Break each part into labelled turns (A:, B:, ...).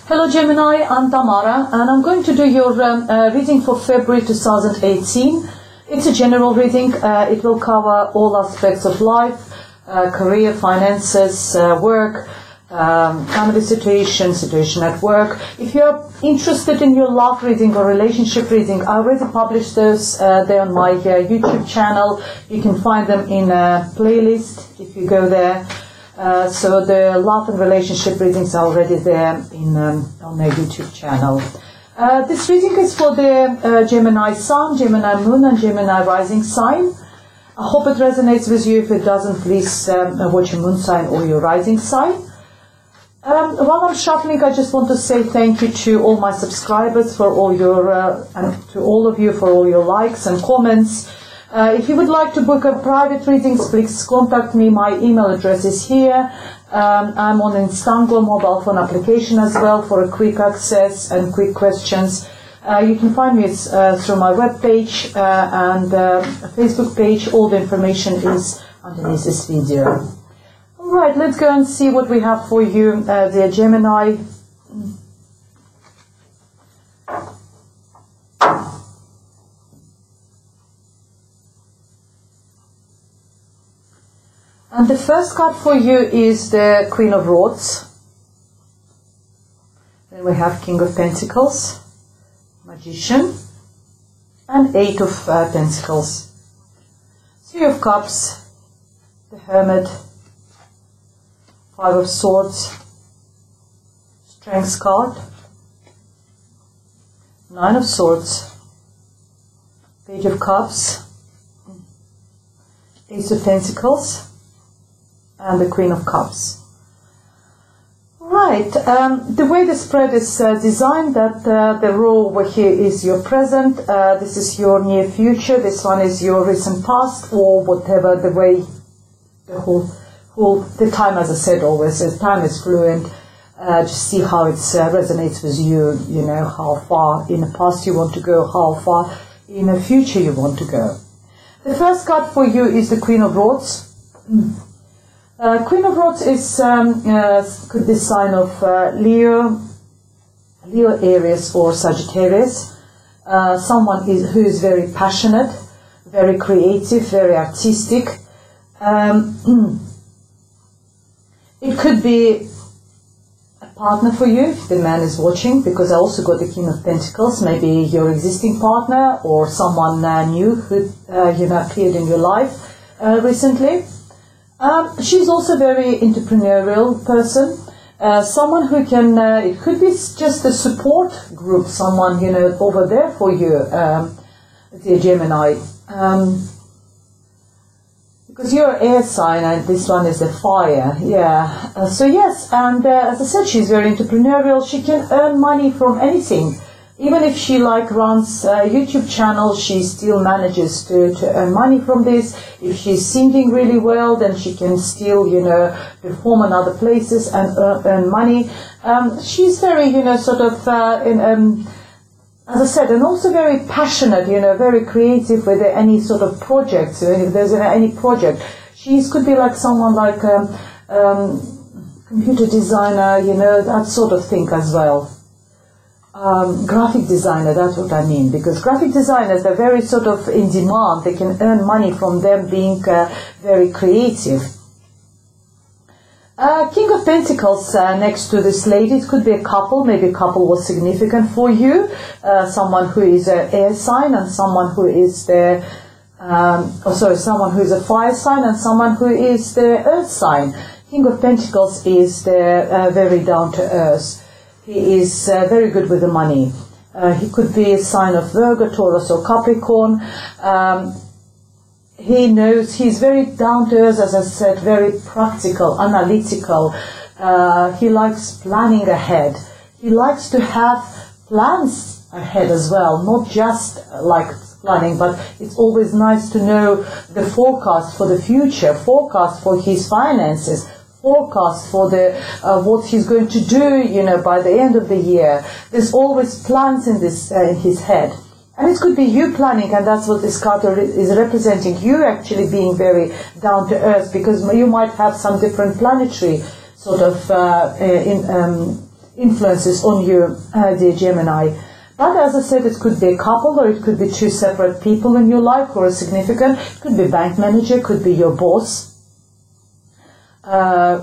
A: Hello Gemini, I'm Tamara and I'm going to do your reading for February 2018. It's a general reading. It will cover all aspects of life, career, finances, work, family situation at work. If you're interested in your love reading or relationship reading, I already published those there on my YouTube channel. You can find them in a playlist if you go there. So the love and relationship readings are already there on my YouTube channel. This reading is for the Gemini Sun, Gemini Moon and Gemini Rising sign. I hope it resonates with you. If it doesn't, please watch your moon sign or your rising sign. While I'm shuffling, I just want to say thank you to all my subscribers for all your, and to all of you for all your likes and comments. If you would like to book a private readings, please contact me. My email address is here. I'm on Instango mobile phone application as well for a quick access and quick questions. You can find me through my webpage and Facebook page. All the information is underneath this video. Alright, let's go and see what we have for you, dear Gemini. And the first card for you is the Queen of Swords. Then we have King of Pentacles, Magician, and Eight of Pentacles. Three of Cups, the Hermit, Five of Swords, Strength card, Nine of Swords, Page of Cups, Ace of Pentacles, and the Queen of Cups. Right, the way the spread is designed, that the row over here is your present, this is your near future, this one is your recent past, or whatever the way, the time, as I said always, time is fluent. Just see how it resonates with you, you know, how far in the past you want to go, how far in the future you want to go. The first card for you is the Queen of Swords. Queen of Swords is could be sign of Leo, Aries or Sagittarius. Someone who is very passionate, very creative, very artistic. It could be a partner for you if the man is watching, because I also got the King of Pentacles. Maybe your existing partner or someone new who appeared in your life recently. She's also a very entrepreneurial person, someone who can, it could be just a support group, someone, you know, over there for you, dear Gemini, because you're an air sign and this one is the fire, yeah, so yes, and as I said, she's very entrepreneurial. She can earn money from anything. Even if she runs a YouTube channel, she still manages to earn money from this. If she's singing really well, then she can still, you know, perform in other places and earn money. She's very, you know, sort of, as I said, and also very passionate, you know, very creative with any sort of project. So if there's any project, she could be like someone like computer designer, you know, that sort of thing as well. Graphic designer, that's what I mean, because graphic designers, they're very sort of in demand. They can earn money from them being very creative. King of Pentacles next to this lady, it could be a couple. Maybe a couple was significant for you. Someone who is an air sign and someone who is the someone who is a fire sign and someone who is the earth sign. King of Pentacles is the very down to earth. He is very good with the money. He could be a sign of Virgo, Taurus or Capricorn. He knows, he's very down to earth, as I said, very practical, analytical. He likes planning ahead. He likes to have plans ahead as well, not just like planning, but it's always nice to know the forecast for the future, forecast for his finances, forecast for the what he's going to do, you know, by the end of the year. There's always plans in this in his head, and it could be you planning, and that's what this card is representing. You actually being very down to earth, because you might have some different planetary sort of influences on you, dear Gemini. But as I said, it could be a couple, or it could be two separate people in your life who are significant. It could be bank manager, could be your boss.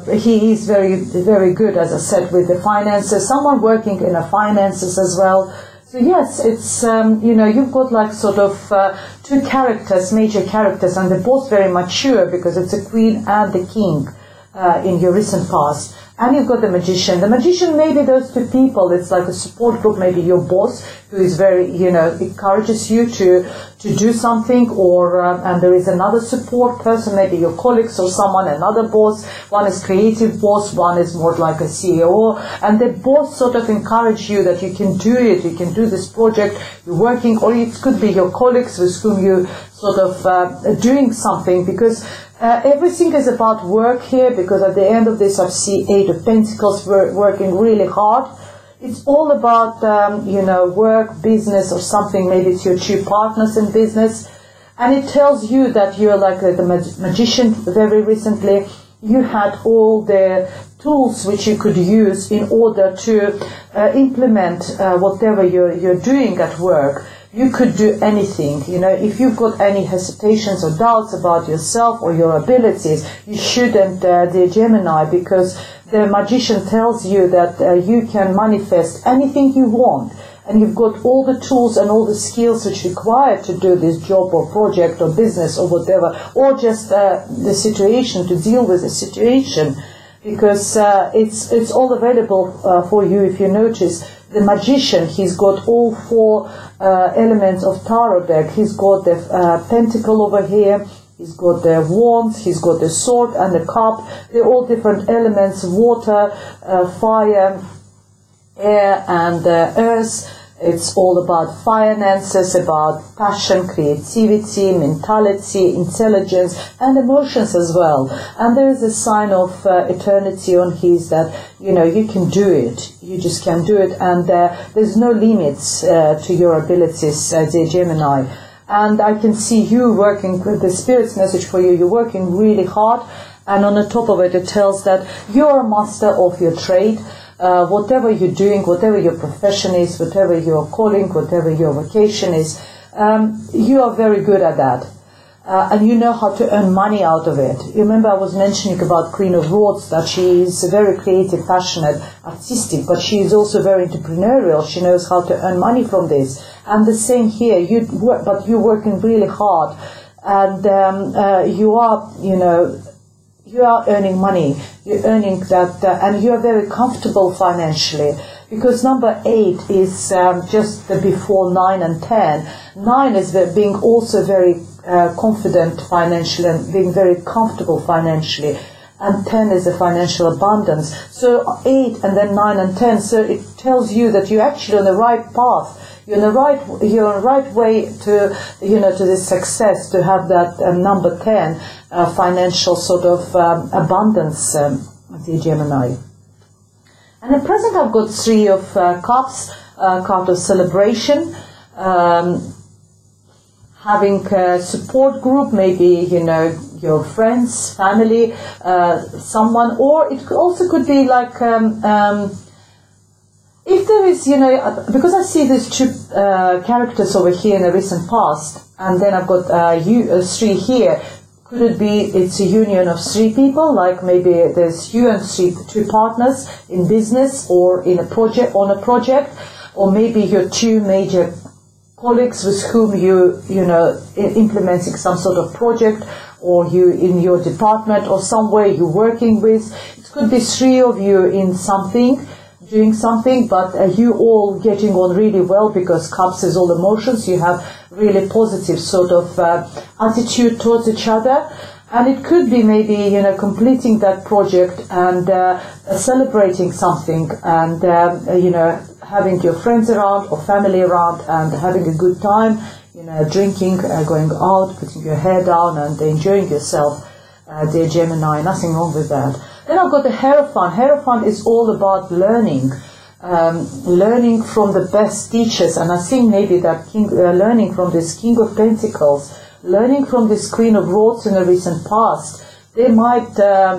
A: He is very, very good, as I said, with the finances. Someone working in the finances as well. So yes, it's, you've got like sort of two characters, major characters, and they're both very mature because it's a queen and the king in your recent past. And you've got the magician. The magician, maybe those two people, it's like a support group, maybe your boss, who is very, encourages you to do something, or, and there is another support person, maybe your colleagues or someone, another boss. One is creative boss, one is more like a CEO, and they both sort of encourage you that you can do it, you can do this project, you're working, or it could be your colleagues with whom you sort of doing something, because everything is about work here, because at the end of this I see 8 of Pentacles working really hard. It's all about, work, business, or something. Maybe it's your two partners in business. And it tells you that you're like the magician very recently. You had all the tools which you could use in order to implement whatever you're doing at work. You could do anything. If you've got any hesitations or doubts about yourself or your abilities, you shouldn't, dear Gemini, because the magician tells you that you can manifest anything you want, and you've got all the tools and all the skills which are required to do this job or project or business or whatever, or just the situation, to deal with the situation, because it's all available for you. If you notice, the magician, he's got all 4 elements of tarot deck. He's got the pentacle over here, he's got the wands, he's got the sword and the cup. They're all different elements: water, fire, air, and earth. It's all about finances, about passion, creativity, mentality, intelligence, and emotions as well. And there is a sign of eternity on his that, you can do it. You just can do it. And there's no limits to your abilities, dear Gemini. And I can see you working with the Spirit's message for you. You're working really hard. And on the top of it, it tells that you're a master of your trade. Whatever you're doing, whatever your profession is, whatever your calling, whatever your vocation is, you are very good at that. And you know how to earn money out of it. You remember I was mentioning about Queen of Swords, that she is very creative, passionate, artistic, but she is also very entrepreneurial. She knows how to earn money from this. And the same here, but you're working really hard. And you are, you are earning money. You're earning that, and you are very comfortable financially. Because number 8 is just before 9 and 10. 9 is being also very confident financially and being very comfortable financially. And 10 is a financial abundance. So 8 and then 9 and 10. So it tells you that you're actually on the right path. You're on the right way to, to this success, to have that number 10 financial sort of abundance, dear Gemini. And at present I've got 3 of cups, card of celebration, having a support group, maybe, your friends, family, someone, or it also could be like, if there is, because I see these 2 characters over here in the recent past, and then I've got 3 here. Could it be it's a union of 3 people, like maybe there's you and 2 partners in business or in a project, or maybe your 2 major colleagues with whom you implementing some sort of project, or you in your department or somewhere you're working with. It could be 3 of you in something, doing something, but you all getting on really well, because cups is all emotions. You have really positive sort of attitude towards each other. And it could be maybe, completing that project and celebrating something, and, having your friends around or family around and having a good time, drinking, going out, putting your hair down and enjoying yourself, dear Gemini. Nothing wrong with that. Then I've got the Hierophant. Hierophant is all about learning. Learning from the best teachers, and I think maybe that learning from this King of Pentacles, learning from this Queen of Swords in the recent past, They might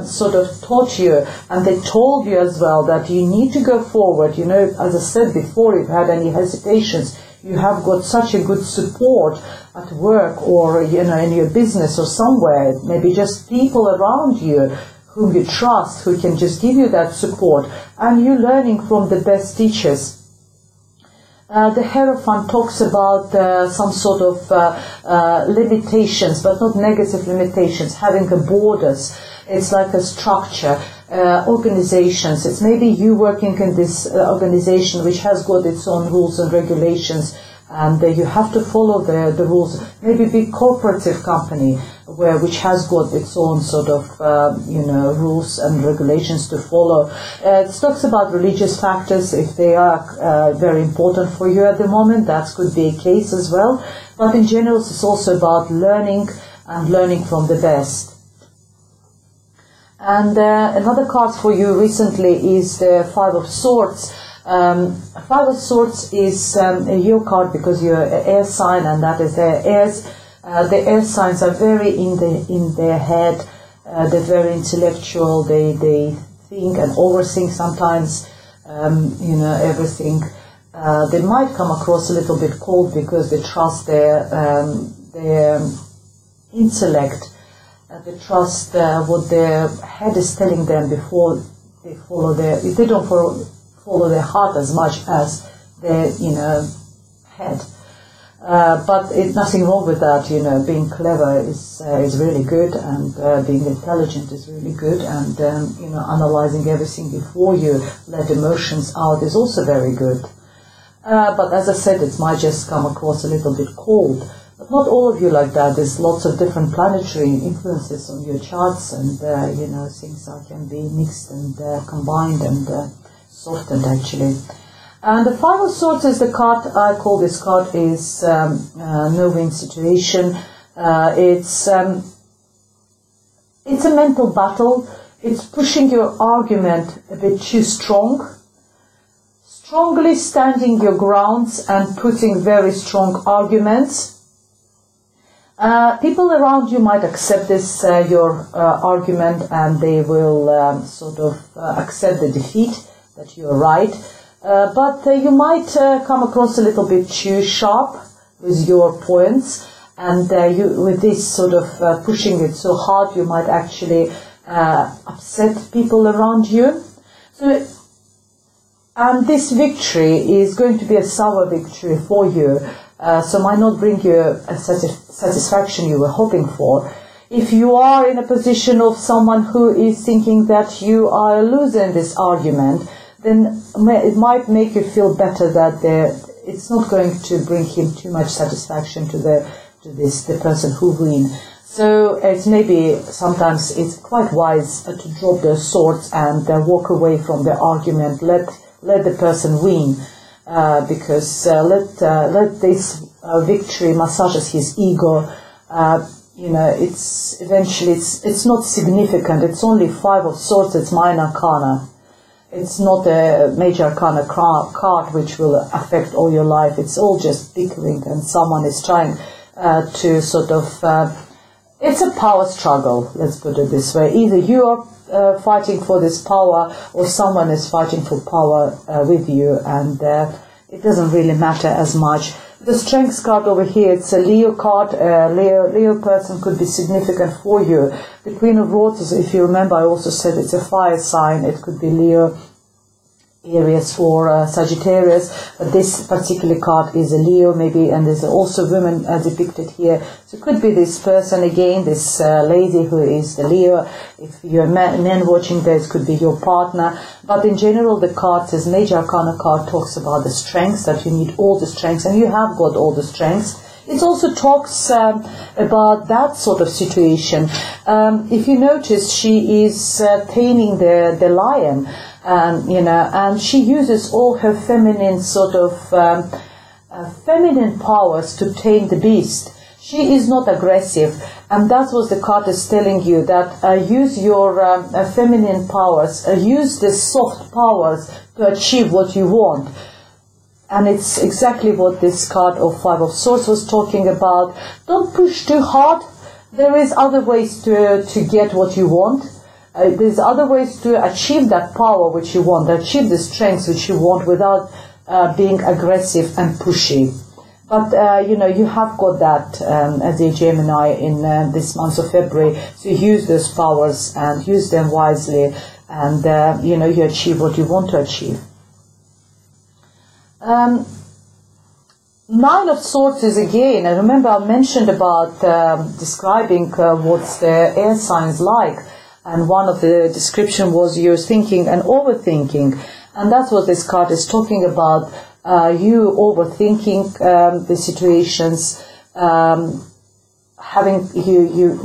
A: sort of taught you, and they told you as well that you need to go forward. You know, as I said before, if you had any hesitations, you have got such a good support at work or, you know, in your business or somewhere, maybe just people around you whom you trust, who can just give you that support, and you're learning from the best teachers. The Hierophant talks about some sort of limitations, but not negative limitations, having a borders. It's like a structure, organizations. It's maybe you working in this organization which has got its own rules and regulations, and you have to follow the rules. Maybe big cooperative company which has got its own sort of rules and regulations to follow. It talks about religious factors, if they are very important for you at the moment. That could be a case as well. But in general, it's also about learning and learning from the best. And another card for you recently is the Five of Swords. Five of Swords is your card because you're an air sign, and that is the airs. The air signs are very in their head. They're very intellectual. They think and overthink sometimes. Everything. They might come across a little bit cold because they trust their intellect. They trust what their head is telling them before they follow they don't follow their heart as much as their head. But nothing wrong with that. Being clever is really good, and being intelligent is really good, and analyzing everything before you let emotions out is also very good. But as I said, it might just come across a little bit cold. But not all of you like that. There's lots of different planetary influences on your charts, and things can be mixed and combined and softened actually. And the Five of Swords is the card, I call this card is no-win situation. It's a mental battle. It's pushing your argument a bit too strong. Strongly standing your grounds and putting very strong arguments. People around you might accept this, your argument, and they will accept the defeat, that you're right. But you might come across a little bit too sharp with your points, and with this sort of pushing it so hard, you might actually upset people around you. And this victory is going to be a sour victory for you, so might not bring you a satisfaction you were hoping for. If you are in a position of someone who is thinking that you are losing this argument, then it might make you feel better that it's not going to bring him too much satisfaction to the person who win. So it's maybe sometimes it's quite wise to drop those swords and walk away from the argument. Let the person win, because let this victory massages his ego. It's eventually it's not significant. It's only Five of Swords. It's minor arcana. It's not a major arcana card which will affect all your life. It's all just bickering, and someone is trying to sort of. It's a power struggle. Let's put it this way: either you are fighting for this power, or someone is fighting for power with you, and it doesn't really matter as much. The Strength card over here, it's a Leo card. Leo person could be significant for you. The Queen of Swords, if you remember, I also said it's a fire sign. It could be Leo, Aries, or Sagittarius. But this particular card is a Leo, maybe, and there's also women depicted here. So it could be this person again, this lady who is the Leo. If you're a man watching this, could be your partner. But in general, the card says Major Arcana card talks about the strengths, that you need all the strengths, and you have got all the strengths. It also talks about that sort of situation. If you notice, she is taming the lion, and she uses all her feminine sort of feminine powers to tame the beast. She is not aggressive, and that's what the card is telling you, that use your feminine powers, use the soft powers to achieve what you want. And it's exactly what this card of Five of Swords was talking about. Don't push too hard. there is other ways to get what you want. There's other ways to achieve that power which you want, achieve the strengths which you want without being aggressive and pushy. But, you have got that as a Gemini in this month of February. So use those powers and use them wisely, and, you achieve what you want to achieve. Nine of Swords is again, I remember I mentioned about describing what's the air signs like. And one of the description was you're thinking and overthinking. And that's what this card is talking about. You overthinking the situations, having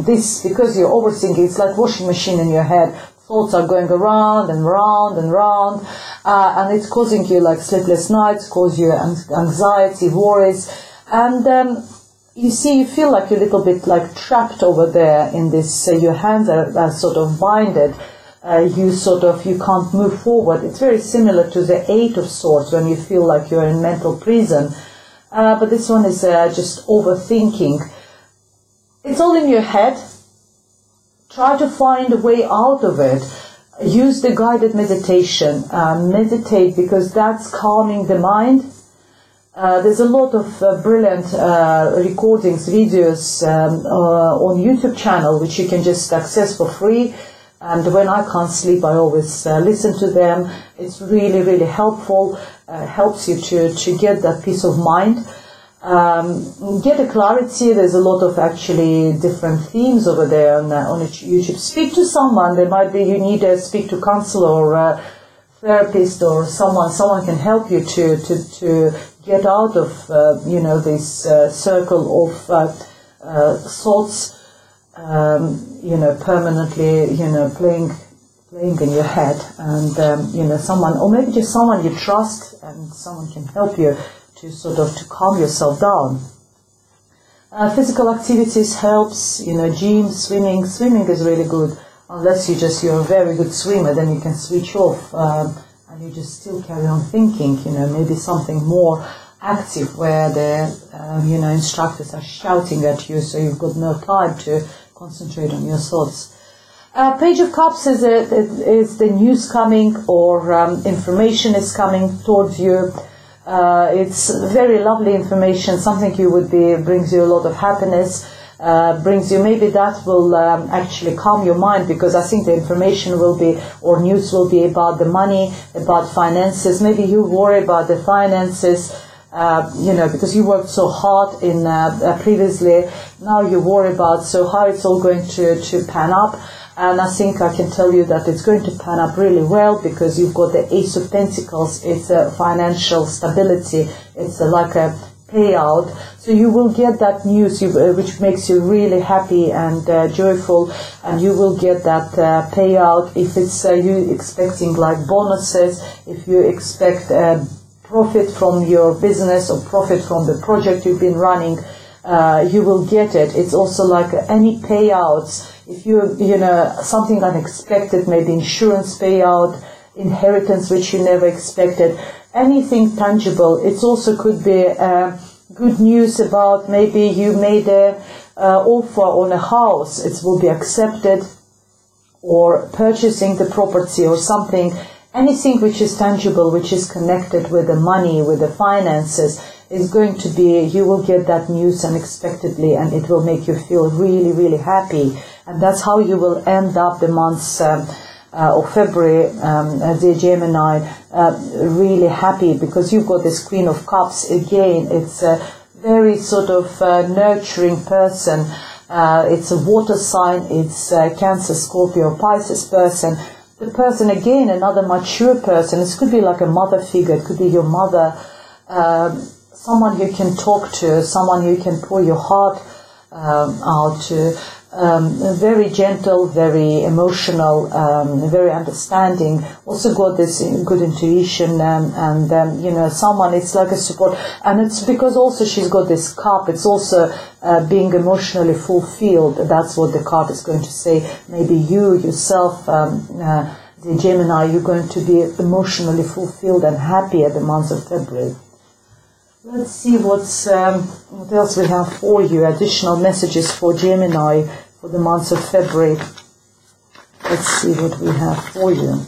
A: this, because you're overthinking, it's like washing machine in your head. Thoughts are going around and round and round, and it's causing you like sleepless nights, cause you anxiety, worries, and you see, you feel like you're a little bit like trapped over there in this. Your hands are sort of binded. You can't move forward. It's very similar to the Eight of Swords when you feel like you're in mental prison. But this one is just overthinking. It's all in your head. Try to find a way out of it. Use the guided meditation. Meditate, because that's calming the mind. There's a lot of brilliant recordings, videos on YouTube channel which you can just access for free. And when I can't sleep, I always listen to them. It's really, really helpful. Helps you to get that peace of mind. Get a clarity. There's a lot of actually different themes over there on YouTube. Speak to someone. There might be you need to speak to counselor or a therapist or someone can help you to get out of this circle of thoughts. Permanently, playing in your head, and someone, or maybe just someone you trust, and someone can help you to calm yourself down. Physical activities helps, gym, swimming. Swimming is really good, unless you're a very good swimmer, then you can switch off, and you just still carry on thinking, maybe something more active where the, instructors are shouting at you, so you've got no time to concentrate on your thoughts. Page of Cups is the news coming, or information is coming towards you. It's very lovely information, something brings you a lot of happiness, brings you, maybe that will actually calm your mind, because I think the information will be, or news will be about the money, about finances. Maybe you worry about the finances, because you worked so hard in previously. Now you worry about how it's all going to pan up. And I think I can tell you that it's going to pan up really well, because you've got the Ace of Pentacles. It's a financial stability. It's like a payout. So you will get that news which makes you really happy and joyful, and you will get that payout. If it's you expecting like bonuses, if you expect profit from your business or profit from the project you've been running, you will get it. It's also like any payouts. If something unexpected, maybe insurance payout, inheritance which you never expected, anything tangible. It also could be good news about maybe you made a offer on a house. It will be accepted, or purchasing the property or something. Anything which is tangible, which is connected with the money, with the finances, is going to be, you will get that news unexpectedly, and it will make you feel really, really happy. And that's how you will end up the months of February, the Gemini, really happy, because you've got this Queen of Cups. Again, it's a very sort of nurturing person. It's a water sign. It's a Cancer, Scorpio, Pisces person. The person, again, another mature person. This could be like a mother figure. It could be your mother, someone you can talk to, someone you can pour your heart out to. Very gentle, very emotional, very understanding. Also got this good intuition, and someone, it's like a support. And it's because also she's got this cup. It's also being emotionally fulfilled. That's what the card is going to say. Maybe you yourself, the Gemini, you're going to be emotionally fulfilled and happy at the month of February. Let's see what else we have for you. Additional messages for Gemini for the month of February. Let's see what we have for you.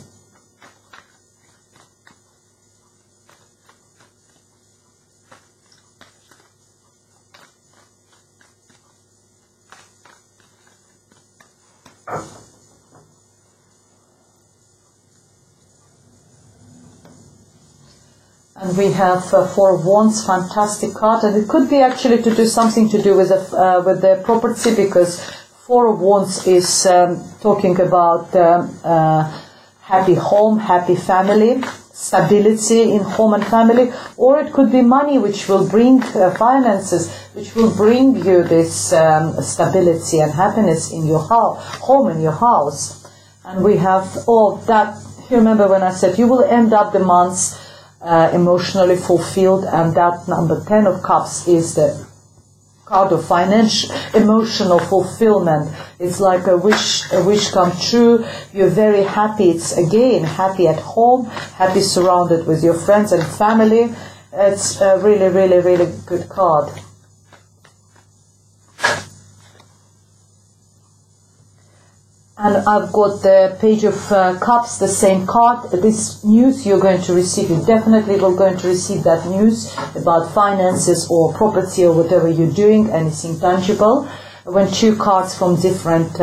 A: And we have Four of Wands, fantastic card, and it could be actually to do something to do with the property, because Four of Wands is talking about happy home, happy family, stability in home and family, or it could be money which will bring finances, which will bring you this stability and happiness in your home, in your house. And we have all that. You remember when I said you will end up the months emotionally fulfilled, and that number 10 of Cups is the card of financial, emotional fulfillment. It's like a wish come true. You're very happy. It's again happy at home, happy surrounded with your friends and family. It's a really, really, really good card. And I've got the Page of Cups, the same card. This news you're going to receive, you definitely will going to receive that news about finances or property or whatever you're doing, anything tangible. When two cards from different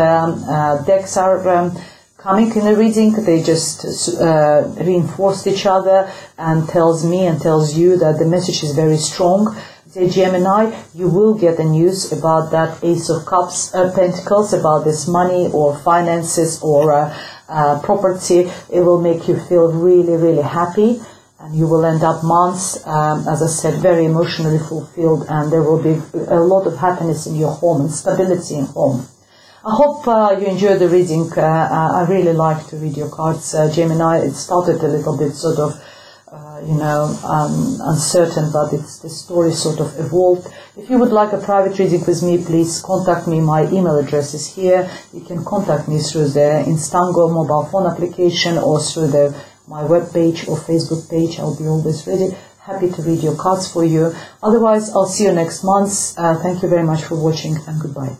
A: decks are coming in a reading, they just reinforce each other and tells me and tells you that the message is very strong. Say Gemini, you will get the news about that Ace of Cups, Pentacles, about this money or finances or property. It will make you feel really, really happy, and you will end up months, as I said, very emotionally fulfilled, and there will be a lot of happiness in your home and stability in home. I hope you enjoyed the reading. I really like to read your cards, Gemini. It started a little bit sort of uncertain, but the story sort of evolved. If you would like a private reading with me, please contact me. My email address is here. You can contact me through the Instango mobile phone application or through my web page or Facebook page. I'll be always ready, happy to read your cards for you. Otherwise, I'll see you next month. Thank you very much for watching, and goodbye.